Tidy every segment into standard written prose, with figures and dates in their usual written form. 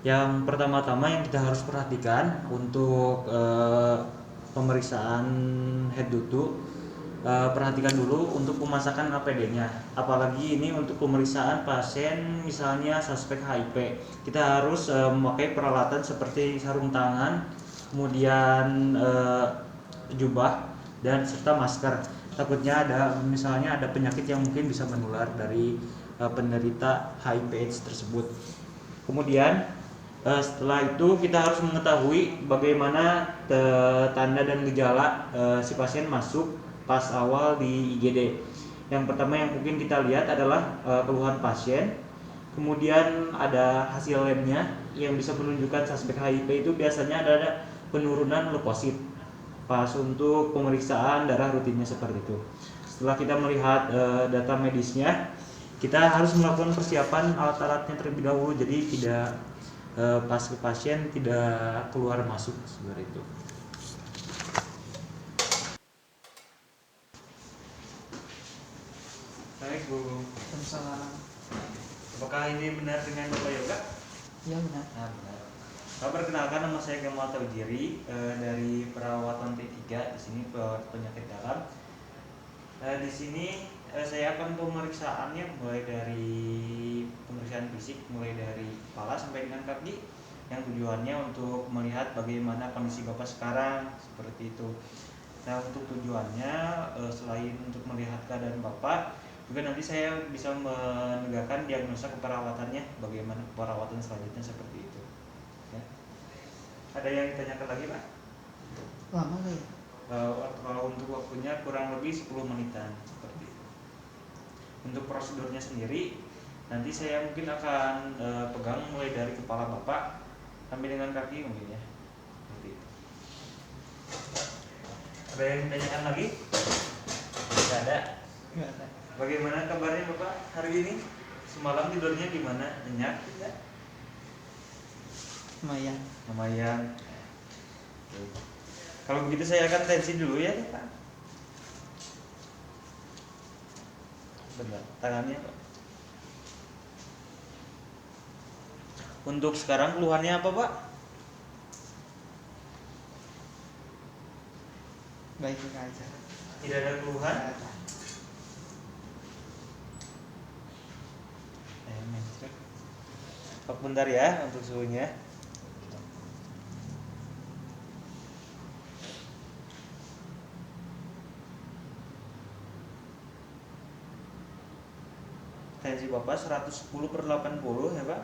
Yang pertama-tama yang kita harus perhatikan untuk pemeriksaan head dutu, perhatikan dulu untuk pemasakan APD-nya. Apalagi ini untuk pemeriksaan pasien misalnya suspek HIV. Kita harus memakai peralatan seperti sarung tangan, kemudian jubah dan serta masker. Takutnya misalnya ada penyakit yang mungkin bisa menular dari penderita HIV/AIDS tersebut. Kemudian setelah itu kita harus mengetahui bagaimana tanda dan gejala si pasien masuk pas awal di IGD. Yang pertama yang mungkin kita lihat adalah keluhan pasien. Kemudian ada hasil labnya yang bisa menunjukkan suspek HIV itu biasanya ada penurunan leukosit pas untuk pemeriksaan darah rutinnya seperti itu. Setelah kita melihat data medisnya, kita harus melakukan persiapan alat-alatnya terlebih dahulu, jadi tidak pas ke pasien tidak keluar masuk seperti itu. Baik Bu, Waalaikumsalam. apakah ini benar dengan Bapak Yoga? Iya benar. Nah, benar. Perkenalkan, nama saya Gamal Taujiri dari perawatan T3 di sini penyakit dalam. Di sini saya akan pemeriksaannya mulai dari pemeriksaan fisik, mulai dari kepala sampai dengan kaki, yang tujuannya untuk melihat bagaimana kondisi Bapak sekarang seperti itu. Nah, untuk tujuannya selain untuk melihat keadaan Bapak, juga nanti saya bisa menegakkan diagnosa keperawatannya, bagaimana perawatan selanjutnya seperti itu. Ya. Ada yang ditanyakan lagi, Pak? Lama gak ya? Kalau untuk waktunya kurang lebih 10 menitan seperti itu. Untuk prosedurnya sendiri nanti saya mungkin akan pegang mulai dari kepala Bapak sampai dengan kaki mungkin ya. Seperti itu. Ada yang ditanyakan lagi? Tidak ada. Enggak ada. Bagaimana kabarnya Bapak hari ini? Semalam tidurnya gimana? Nyenyak tidak? Lumayan. Lumayan. Kalau begitu saya akan tensi dulu ya Pak. Benar, tangannya Pak. Untuk sekarang keluhannya apa Pak? Baik-baik aja. Tidak ada keluhan? Pak, bentar ya untuk suhunya. Tensi Bapak 110/80 ya Pak.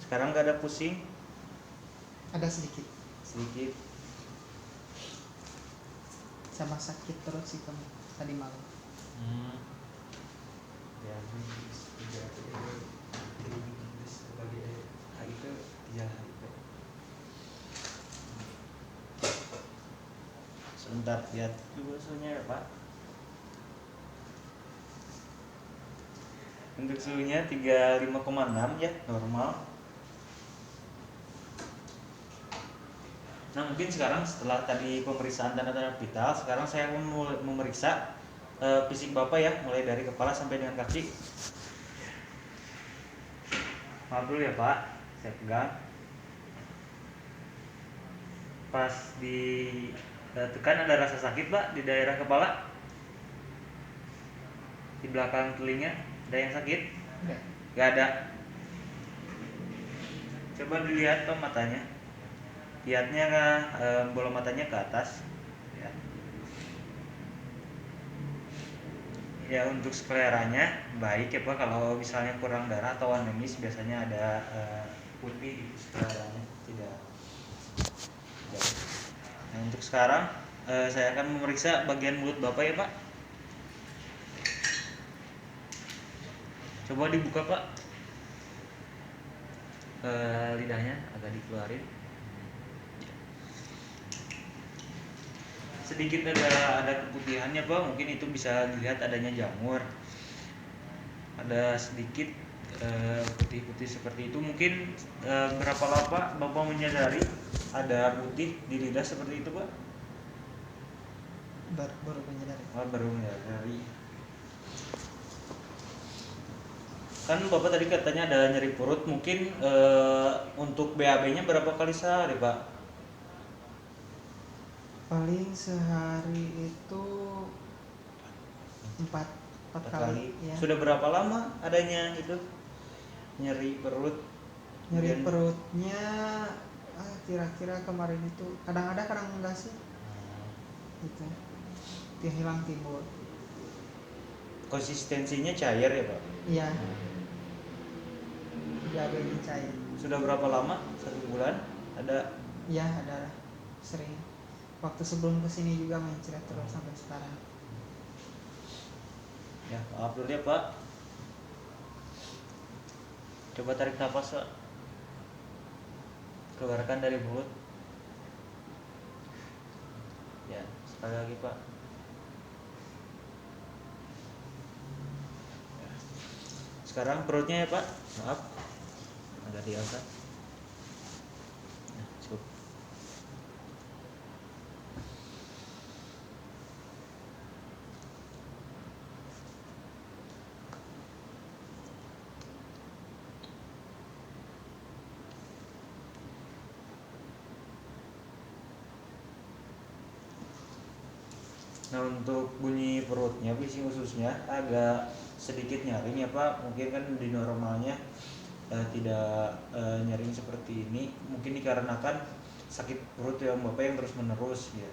Sekarang nggak ada pusing? Ada sedikit. Sedikit. Sama sakit terus sih tadi malam. Ya, sebagai HIV ya HIV. Sebentar lihat dulu suhunya ya Pak. Untuk suhunya 35,6 ya, normal. Nah, mungkin sekarang setelah tadi pemeriksaan tanda-tanda vital, sekarang saya mau memeriksa fisik Bapak ya, mulai dari kepala sampai dengan kaki. Maaf dulu ya Pak, saya pegang. Pas di tekan ada rasa sakit Pak di daerah kepala, di belakang telinga ada yang sakit? Enggak. Gak ada. Coba dilihat Pak matanya. Lihatnya bola matanya ke atas. Ya. Ya, untuk skleranya baik ya Pak. Kalau misalnya kurang darah atau anemis biasanya ada putih di skleranya. Tidak. Nah, untuk sekarang saya akan memeriksa bagian mulut Bapak ya Pak. Coba dibuka Pak. Lidahnya agak dikeluarin. Sedikit ada keputihannya Pak, mungkin itu bisa dilihat adanya jamur. Ada sedikit putih-putih seperti itu. Mungkin berapa lama Bapak menyadari ada putih di lidah seperti itu Pak? Baru menyadari. Baru menyadari. kan Bapak tadi katanya ada nyeri perut, mungkin untuk BAB-nya berapa kali sehari Pak? Paling sehari itu empat empat Empat kali ya. Sudah berapa lama adanya itu nyeri perut? Nyeri Kemudian- perutnya kira-kira kemarin itu kadang ada kadang enggak sih, gitu. Dia hilang timbul. Konsistensinya cair ya Pak? Iya, BAB-nya cair. Sudah berapa lama? 1 bulan? Ada? Iya, ada sering. Waktu sebelum kesini juga mencret terus sampai sekarang. Ya maaf dulu ya Pak. Coba tarik nafas Pak. Keluarkan dari mulut. Ya, sekali lagi Pak. Ya. Sekarang perutnya ya Pak. Maaf. Agak diangkat. Ya, cukup. Nah untuk bunyi perutnya, bising ususnya agak sedikit nyaring ya Pak. Mungkin kan di normalnya tidak nyaring seperti ini. Mungkin dikarenakan sakit perut yang Bapak yang terus menerus ya.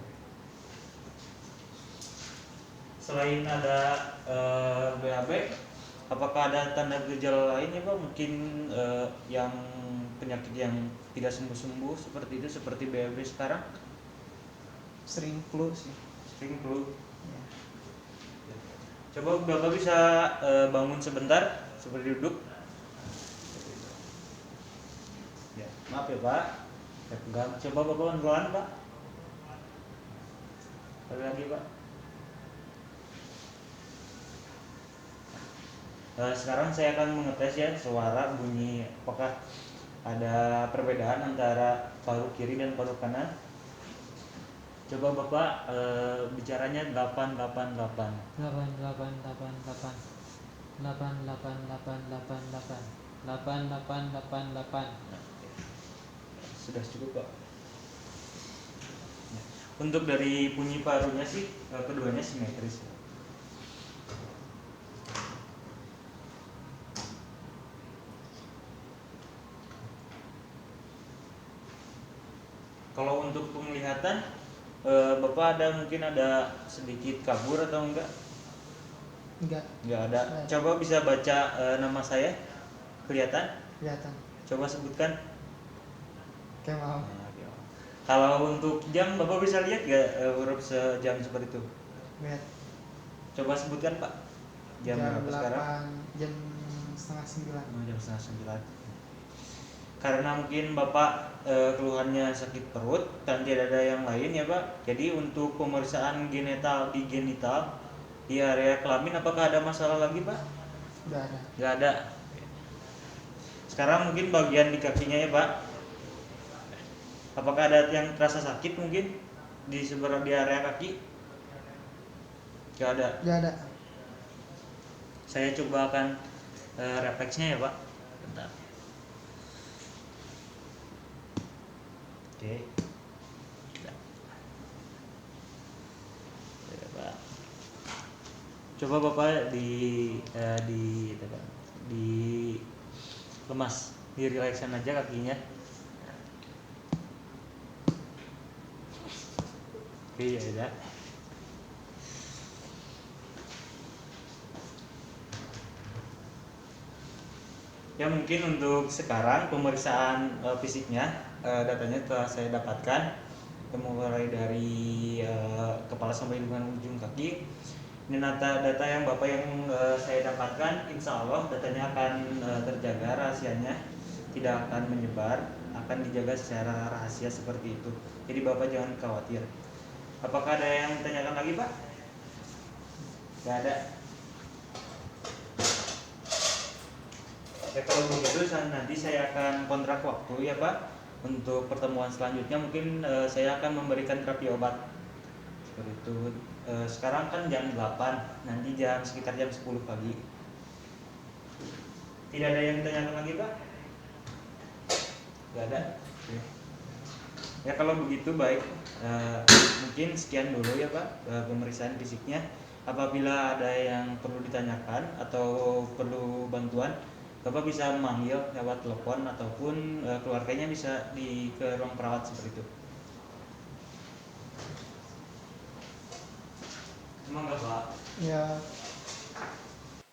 Selain ada BAB, apakah ada tanda gejala lain ya Pak? Mungkin yang penyakit yang tidak sembuh-sembuh seperti itu, seperti BAB sekarang? Sering flu sih. Sering flu. Ya. Coba Bapak bisa bangun sebentar, seperti duduk. Ya, maaf ya Pak. Saya pegang. Coba Bapak pelan Pak. Sekali lagi Pak. Sekarang saya akan mengetes ya suara bunyi, apakah ada perbedaan antara paru kiri dan paru kanan. Coba Bapak bicaranya 888. 8888 8888 8888. Sudah cukup Pak. Ya. Untuk dari bunyi parunya sih keduanya simetris. Kalau untuk penglihatan Bapak mungkin ada sedikit kabur atau enggak? Enggak Enggak ada. Coba bisa baca nama saya? Kelihatan? kelihatan. Coba sebutkan. Oke, mau. Nah, oke. Kalau untuk jam Bapak bisa lihat nggak huruf sejam seperti itu? Lihat. Coba sebutkan Pak. Jam berapa sekarang? Jam setengah 9. Jam setengah 9. Karena mungkin Bapak keluhannya sakit perut dan tidak ada yang lain ya Pak. Jadi untuk pemeriksaan genital di area kelamin, apakah ada masalah lagi Pak? Udah ada. Nggak ada. Sekarang mungkin bagian di kakinya ya Pak. Apakah ada yang terasa sakit mungkin di seberang di area kaki? Nggak ada. Udah ada. Saya coba akan refleksnya ya Pak. Bentar. Oke. Ya, Pak. Coba Bapak di lemas, di relaxan aja kakinya. Oke ya udah. Ya mungkin untuk sekarang pemeriksaan fisiknya datanya telah saya dapatkan, mulai dari kepala sampai dengan ujung kaki. Ini data yang Bapak yang saya dapatkan, insya Allah datanya akan terjaga rahasianya, tidak akan menyebar, akan dijaga secara rahasia seperti itu. Jadi Bapak jangan khawatir. Apakah ada yang ditanyakan lagi Pak? Gak ada. Ya kalau begitu nanti saya akan kontrak waktu ya Pak. Untuk pertemuan selanjutnya mungkin saya akan memberikan terapi obat seperti itu. Sekarang kan jam 8, nanti sekitar jam 10 pagi. Tidak ada yang ditanyakan lagi Pak? Gak ada? Oke. Ya kalau begitu baik. Mungkin sekian dulu ya Pak pemeriksaan fisiknya. Apabila ada yang perlu ditanyakan atau perlu bantuan, Bapak bisa memanggil lewat telepon ataupun keluarganya bisa ke ruang perawat seperti itu. Emang nggak Pak? Ya